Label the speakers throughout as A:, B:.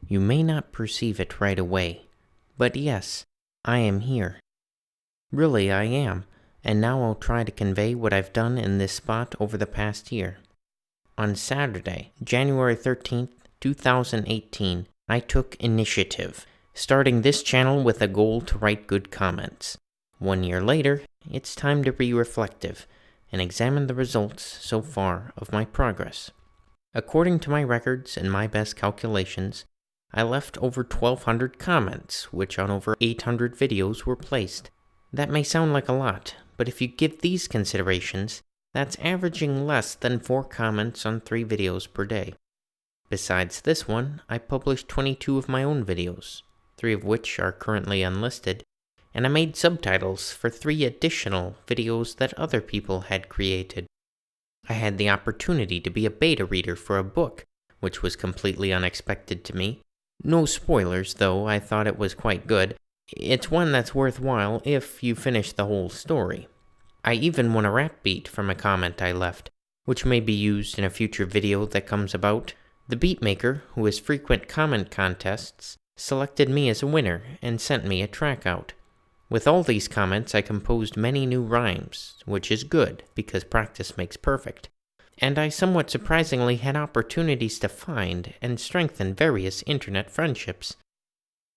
A: You may not perceive it right away, but yes, I am here. Really, I am, and now I'll try to convey what I've done in this spot over the past year. On Saturday, January 13th, 2018, I took initiative, starting this channel with a goal to write good comments. 1 year later, it's time to be reflective and examine the results so far of my progress. According to my records and my best calculations, I left over 1,200 comments, which on over 800 videos were placed. That may sound like a lot, but if you give these considerations, that's averaging less than 4 comments on 3 videos per day. Besides this one, I published 22 of my own videos, 3 of which are currently unlisted, and I made subtitles for 3 additional videos that other people had created. I had the opportunity to be a beta reader for a book, which was completely unexpected to me. No spoilers, though. I thought it was quite good. It's one that's worthwhile if you finish the whole story. I even won a rap beat from a comment I left, which may be used in a future video that comes about. The beatmaker, who has frequent comment contests, selected me as a winner and sent me a track out. With all these comments, I composed many new rhymes, which is good because practice makes perfect. And I somewhat surprisingly had opportunities to find and strengthen various internet friendships.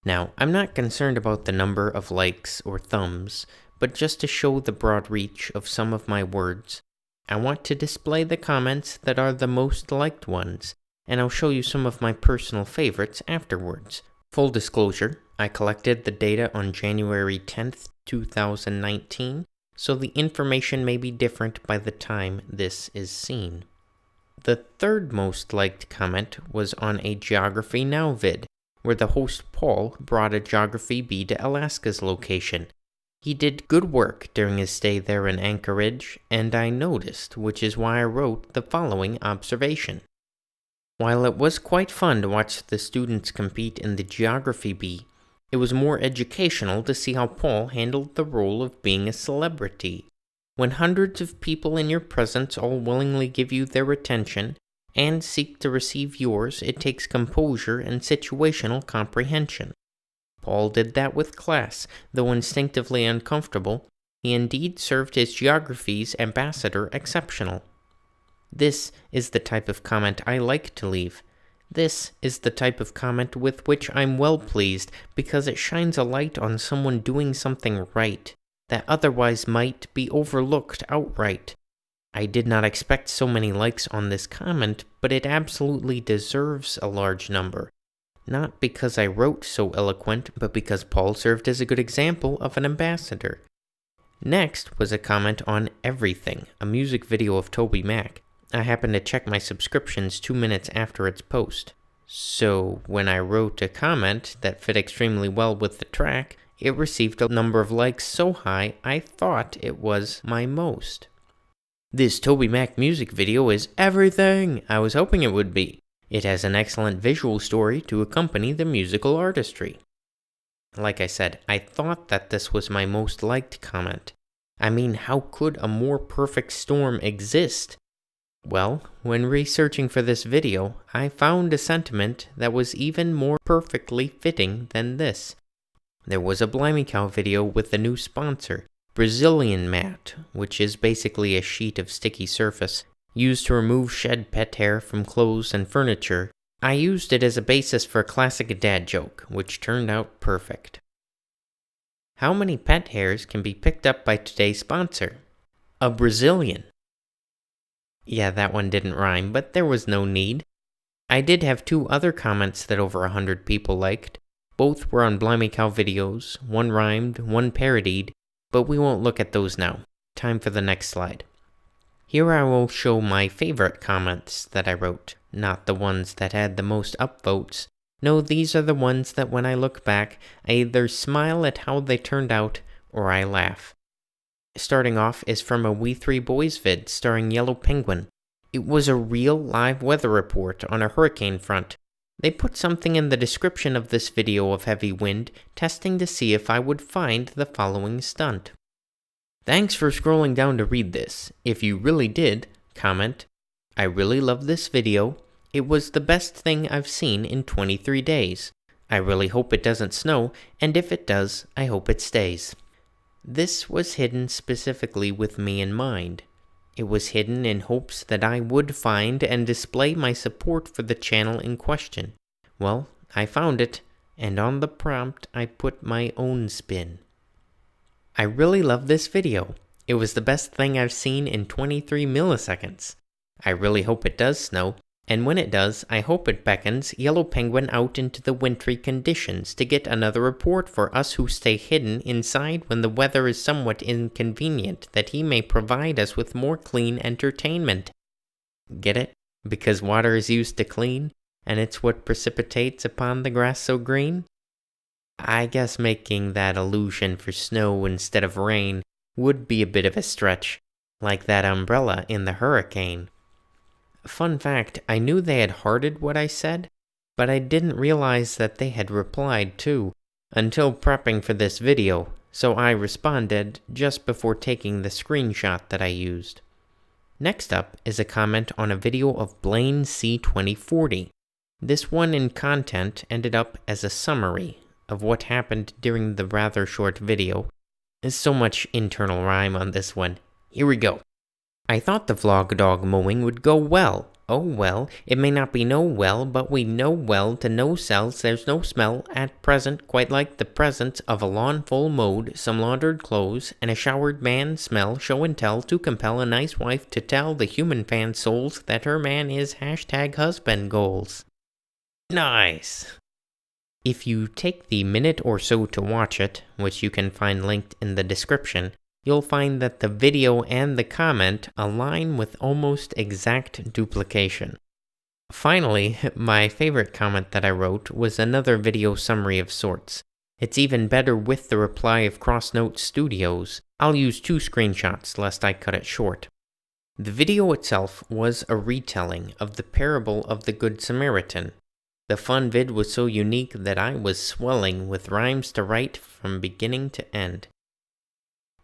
A: Now, I'm not concerned about the number of likes or thumbs, but just to show the broad reach of some of my words, I want to display the comments that are the most liked ones, and I'll show you some of my personal favorites afterwards. Full disclosure, I collected the data on January 10th, 2019, so the information may be different by the time this is seen. The third most liked comment was on a Geography Now vid, where the host Paul brought a Geography bee to Alaska's location. He did good work during his stay there in Anchorage, and I noticed, which is why I wrote the following observation. While it was quite fun to watch the students compete in the Geography bee, it was more educational to see how Paul handled the role of being a celebrity. When hundreds of people in your presence all willingly give you their attention and seek to receive yours, it takes composure and situational comprehension. Paul did that with class, though instinctively uncomfortable. He indeed served his geography's ambassador exceptional. This is the type of comment I like to leave. This is the type of comment with which I'm well pleased because it shines a light on someone doing something right that otherwise might be overlooked outright. I did not expect so many likes on this comment, but it absolutely deserves a large number. Not because I wrote so eloquent, but because Paul served as a good example of an ambassador. Next was a comment on Everything, a music video of Toby Mac. I happened to check my subscriptions 2 minutes after its post. So when I wrote a comment that fit extremely well with the track, it received a number of likes so high I thought it was my most. This Toby Mac music video is everything I was hoping it would be. It has an excellent visual story to accompany the musical artistry. Like I said, I thought that this was my most liked comment. I mean, how could a more perfect storm exist? Well, when researching for this video, I found a sentiment that was even more perfectly fitting than this. There was a Blimey Cow video with the new sponsor, Brazilian Mat, which is basically a sheet of sticky surface used to remove shed pet hair from clothes and furniture. I used it as a basis for a classic dad joke, which turned out perfect. How many pet hairs can be picked up by today's sponsor? A Brazilian. Yeah, that one didn't rhyme, but there was no need. I did have 2 other comments that over 100 people liked. Both were on Blimey Cow videos, one rhymed, one parodied, but we won't look at those now. Time for the next slide. Here I will show my favorite comments that I wrote, not the ones that had the most upvotes. No, these are the ones that when I look back, I either smile at how they turned out, or I laugh. Starting off is from a We Three Boys vid starring Yellow Penguin. It was a real live weather report on a hurricane front. They put something in the description of this video of heavy wind, testing to see if I would find the following stunt. Thanks for scrolling down to read this. If you really did, comment, I really love this video. It was the best thing I've seen in 23 days. I really hope it doesn't snow, and if it does, I hope it stays. This was hidden specifically with me in mind. It was hidden in hopes that I would find and display my support for the channel in question. Well, I found it, and on the prompt I put my own spin. I really love this video. It was the best thing I've seen in 23 milliseconds. I really hope it does snow, and when it does, I hope it beckons Yellow Penguin out into the wintry conditions to get another report for us who stay hidden inside when the weather is somewhat inconvenient, that he may provide us with more clean entertainment. Get it? Because water is used to clean, and it's what precipitates upon the grass so green? I guess making that allusion for snow instead of rain would be a bit of a stretch, like that umbrella in the hurricane. Fun fact, I knew they had hearted what I said, but I didn't realize that they had replied too, until prepping for this video, so I responded just before taking the screenshot that I used. Next up is a comment on a video of Blaine C2040. This one in content ended up as a summary of what happened during the rather short video. There's so much internal rhyme on this one. Here we go. I thought the vlog dog mowing would go well. Oh well, it may not be no well, but we know well to no cells there's no smell at present quite like the presence of a lawn full mowed, some laundered clothes, and a showered man smell show and tell to compel a nice wife to tell the human fan souls that her man is #husband goals. Nice! If you take the minute or so to watch it, which you can find linked in the description, you'll find that the video and the comment align with almost exact duplication. Finally, my favorite comment that I wrote was another video summary of sorts. It's even better with the reply of Crossnote Studios. I'll use 2 screenshots lest I cut it short. The video itself was a retelling of the parable of the Good Samaritan. The fun vid was so unique that I was swelling with rhymes to write from beginning to end.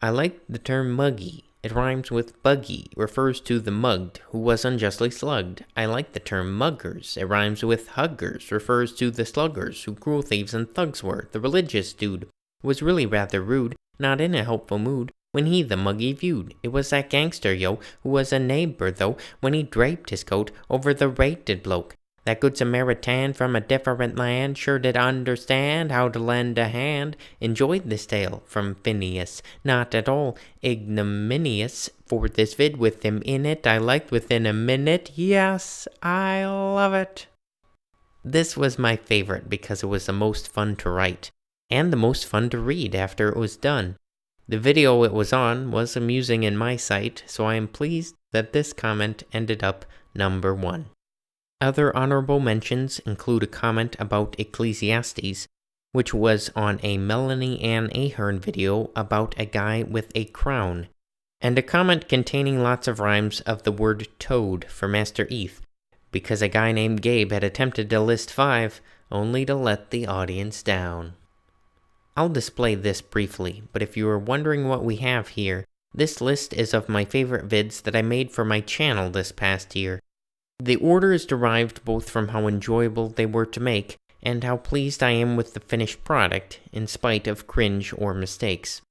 A: I like the term muggy. It rhymes with buggy, refers to the mugged who was unjustly slugged. I like the term muggers. It rhymes with huggers, refers to the sluggers who cruel thieves and thugs were. The religious dude was really rather rude, not in a helpful mood, when he the muggy viewed. It was that gangster, yo, who was a neighbor, though, when he draped his coat over the rated bloke. That good Samaritan from a different land sure did understand how to lend a hand. Enjoyed this tale from Phineas, not at all ignominious, for this vid with him in it I liked within a minute. Yes, I love it. This was my favorite because it was the most fun to write, and the most fun to read after it was done. The video it was on was amusing in my sight, so I am pleased that this comment ended up number 1. Other honorable mentions include a comment about Ecclesiastes, which was on a Melanie Ann Ahern video about a guy with a crown, and a comment containing lots of rhymes of the word toad for Master Eth, because a guy named Gabe had attempted to list 5, only to let the audience down. I'll display this briefly, but if you are wondering what we have here, this list is of my favorite vids that I made for my channel this past year. The order is derived both from how enjoyable they were to make and how pleased I am with the finished product, in spite of cringe or mistakes.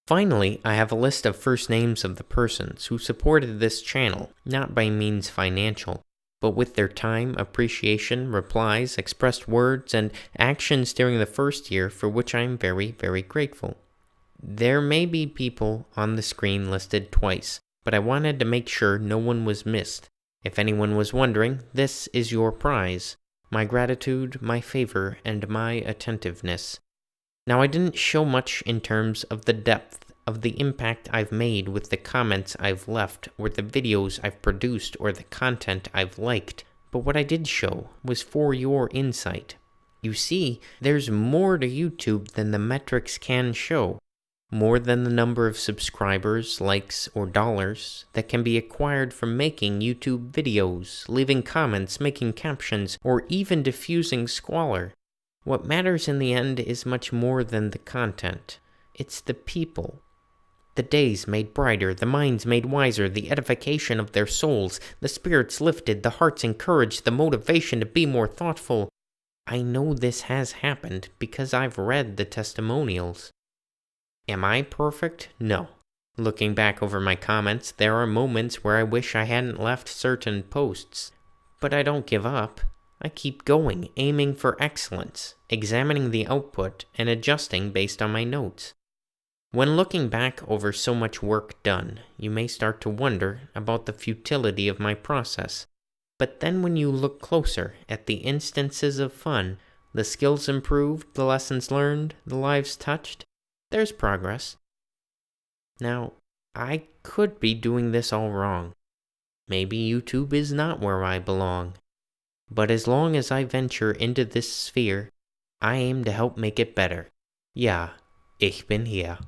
A: Finally, I have a list of first names of the persons who supported this channel, not by means financial, but with their time, appreciation, replies, expressed words, and actions during the first year, for which I am very, very grateful. There may be people on the screen listed twice, but I wanted to make sure no one was missed. If anyone was wondering, this is your prize, my gratitude, my favor, and my attentiveness. Now, I didn't show much in terms of the depth of the impact I've made with the comments I've left, or the videos I've produced, or the content I've liked, but what I did show was for your insight. You see, there's more to YouTube than the metrics can show. More than the number of subscribers, likes, or dollars that can be acquired from making YouTube videos, leaving comments, making captions, or even diffusing squalor. What matters in the end is much more than the content. It's the people. The days made brighter, the minds made wiser, the edification of their souls, the spirits lifted, the hearts encouraged, the motivation to be more thoughtful. I know this has happened because I've read the testimonials. Am I perfect? No. Looking back over my comments, there are moments where I wish I hadn't left certain posts. But I don't give up. I keep going, aiming for excellence, examining the output, and adjusting based on my notes. When looking back over so much work done, you may start to wonder about the futility of my process. But then when you look closer at the instances of fun, the skills improved, the lessons learned, the lives touched, there's progress. Now, I could be doing this all wrong. Maybe YouTube is not where I belong. But as long as I venture into this sphere, I aim to help make it better. Ja, ich bin hier.